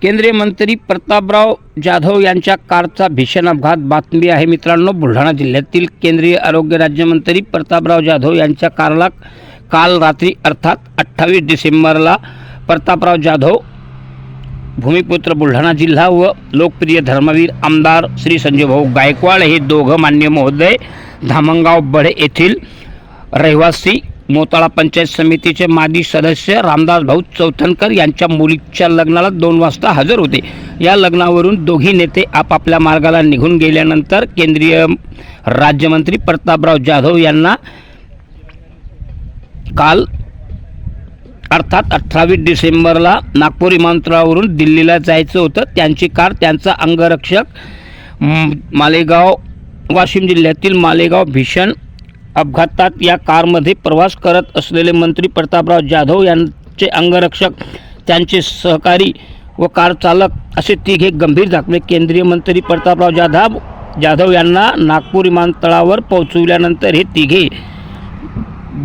केंद्रीय मंत्री प्रतापराव जाधव यांच्या कारचा भीषण अपघात बातमी आहे मित्रांनो। बुलढाणा जिल्ह्यातील केंद्रीय आरोग्य राज्यमंत्री प्रतापराव जाधव यांच्या कारला काल रात्री अर्थात 28 डिसेंबरला प्रतापराव जाधव भूमिपुत्र बुलढाणा जिल्हा व लोकप्रिय धर्मवीर आमदार श्री संजय भाऊ गायकवाड हे दोघं मान्य महोदय धामणगाव बढे येथील रहिवासी मोताळा पंचायत समितीचे माजी सदस्य रामदास भाऊ चौथनकर यांच्या मुलीच्या लग्नाला 2 वाजता हजर होते। या लग्नावरून दोघी नेते आपापल्या मार्गाला निघून गेल्यानंतर केंद्रीय राज्यमंत्री प्रतापराव जाधव यांना काल अर्थात 28 डिसेंबरला नागपूर विमानतळावरून दिल्लीला जायचं होतं। त्यांची कार त्यांचा अंगरक्षक मालेगाव वाशिम जिल्ह्यातील मालेगाव भीषण अपघातात या कारमध्ये प्रवास करत असलेले मंत्री प्रतापराव जाधव यांचे अंगरक्षक त्यांचे सहकारी व कार चालक असे तिघे गंभीर जखमी। केंद्रीय मंत्री प्रतापराव जाधव यांना नागपूर विमानतळावर पोहोचविल्यानंतर हे तिघे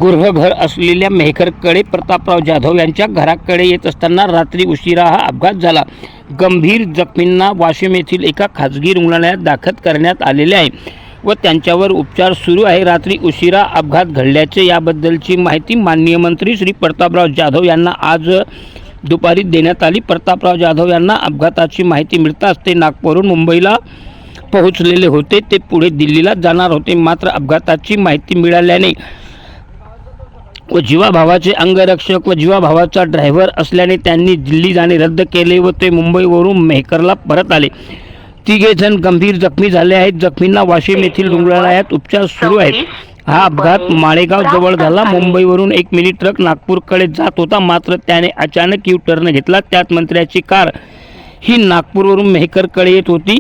गुरघर असलेल्या मेहकरकडे प्रतापराव जाधव यांच्या घराकडे येत असताना रात्री उशिरा हा अपघात झाला। गंभीर जखमींना वाशिम येथील एका खाजगी रुग्णालयात दाखल करण्यात आलेले आहे व त्यांच्यावर उपचार सुरू आहे। रात्री उशिरा अपघात घडल्याचे याबद्दलची माहिती माननीय मंत्री श्री प्रतापराव जाधव यांना आज दुपारी देण्यात आली। प्रतापराव जाधव यांना अपघाताची माहिती मिळताच ते नागपूरहून मुंबईला पोहोचलेले होते। ते पुढे दिल्लीला जाणार होते, मात्र अपघाताची माहिती मिळाल्याने व जीवाभावाचे अंगरक्षक व जीवाभावाचा ड्रायव्हर असल्याने त्यांनी दिल्ली जाणे रद्द केले व ते मुंबईवरून मेहकरला परत आले। तिघे जण गंभीर जखमी झाले आहेत। जखमींना वाशिम येथील रुग्णालयात उपचार सुरू आहेत। हा अपघात माळेगाव जवळ झाला। मुंबईवरून एक मिनी ट्रक नागपूरकडे जात होता, मात्र त्याने अचानक यू टर्न घेतला। त्यात मंत्र्याची कार ही नागपूरवरून मेहकरकडे येत होती।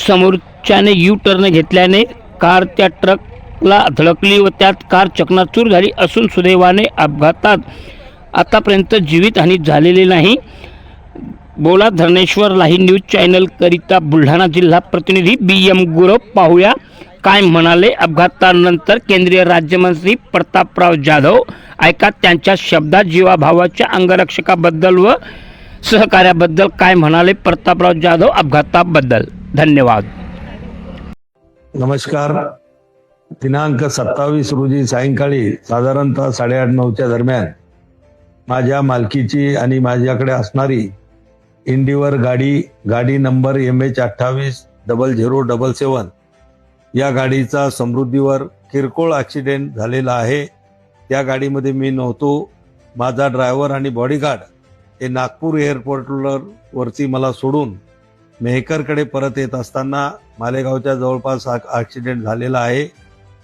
समोरच्याने यू टर्न घेतल्याने कार त्या ट्रकला धडकली व त्यात कार चकनाचूर झाली असून सुदैवाने अपघातात आतापर्यंत जीवितहानी झालेली नाही। बोला धरणेश्वर लाईव्ह न्यूज चॅनल करिता बुलढाणा जिल्हा प्रतिनिधी BM गुरव। पाहूया काय म्हणाले अपघातानंतर केंद्रीय राज्यमंत्री प्रतापराव जाधव। ऐका त्यांच्या शब्दात जीवाभावाच्या अंगरक्षकाबद्दल व सहकार्याबद्दल काय म्हणाले प्रतापराव जाधव अपघाताबद्दल। धन्यवाद। नमस्कार। दिनांक 27 रोजी सायंकाळी साधारणतः 8:30-9च्या दरम्यान माझ्या मालकीची आणि माझ्याकडे असणारी इंडिवर गाडी नंबर MH280077 या गाडीचा समृद्धीवर किरकोळ ॲक्सिडेंट झालेला आहे। त्या गाडीमध्ये मी नव्हतो। माझा ड्रायव्हर आणि बॉडीगार्ड हे नागपूर एअरपोर्टवरती मला सोडून मेहकरकडे परत येत असताना मालेगावच्या जवळपास ॲक्सिडेंट झालेला आहे।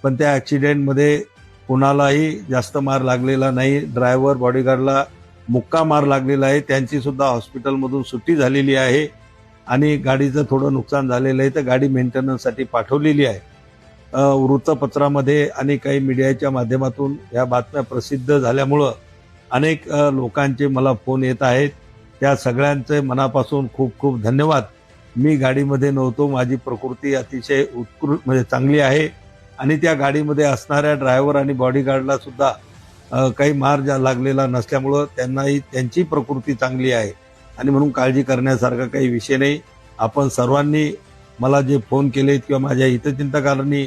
पण त्या ॲक्सिडेंटमध्ये कुणालाही जास्त मार लागलेला नाही। ड्रायव्हर बॉडीगार्डला मुक्का मार लागलेला आहे। त्यांची सुद्धा हॉस्पिटलमधून सुट्टी झालेली आहे आणि गाडीचं थोडं नुकसान झालेलं आहे, तर गाडी मेंटेनन्ससाठी पाठवलेली आहे। वृत्तपत्रामध्ये आणि काही मीडियाच्या माध्यमातून या बातम्या प्रसिद्ध झाल्यामुळं अनेक लोकांचे मला फोन येत आहेत। त्या सगळ्यांचे मनापासून खूप खूप धन्यवाद। मी गाडीमध्ये नव्हतो। माझी प्रकृती अतिशय उत्कृष्ट म्हणजे चांगली आहे आणि त्या गाडीमध्ये असणाऱ्या ड्रायव्हर आणि बॉडीगार्डला सुद्धा काही मार लागलेला नसल्यामुळं त्यांनाही त्यांची प्रकृती चांगली आहे आणि म्हणून काळजी करण्यासारखा काही विषय नाही। आपण सर्वांनी मला जे फोन केलेत किंवा माझ्या हितचिंतकांनी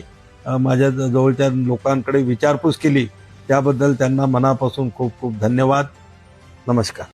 माझ्या जवळच्या लोकांकडे विचारपूस केली त्याबद्दल त्यांना मनापासून खूप खूप धन्यवाद। नमस्कार।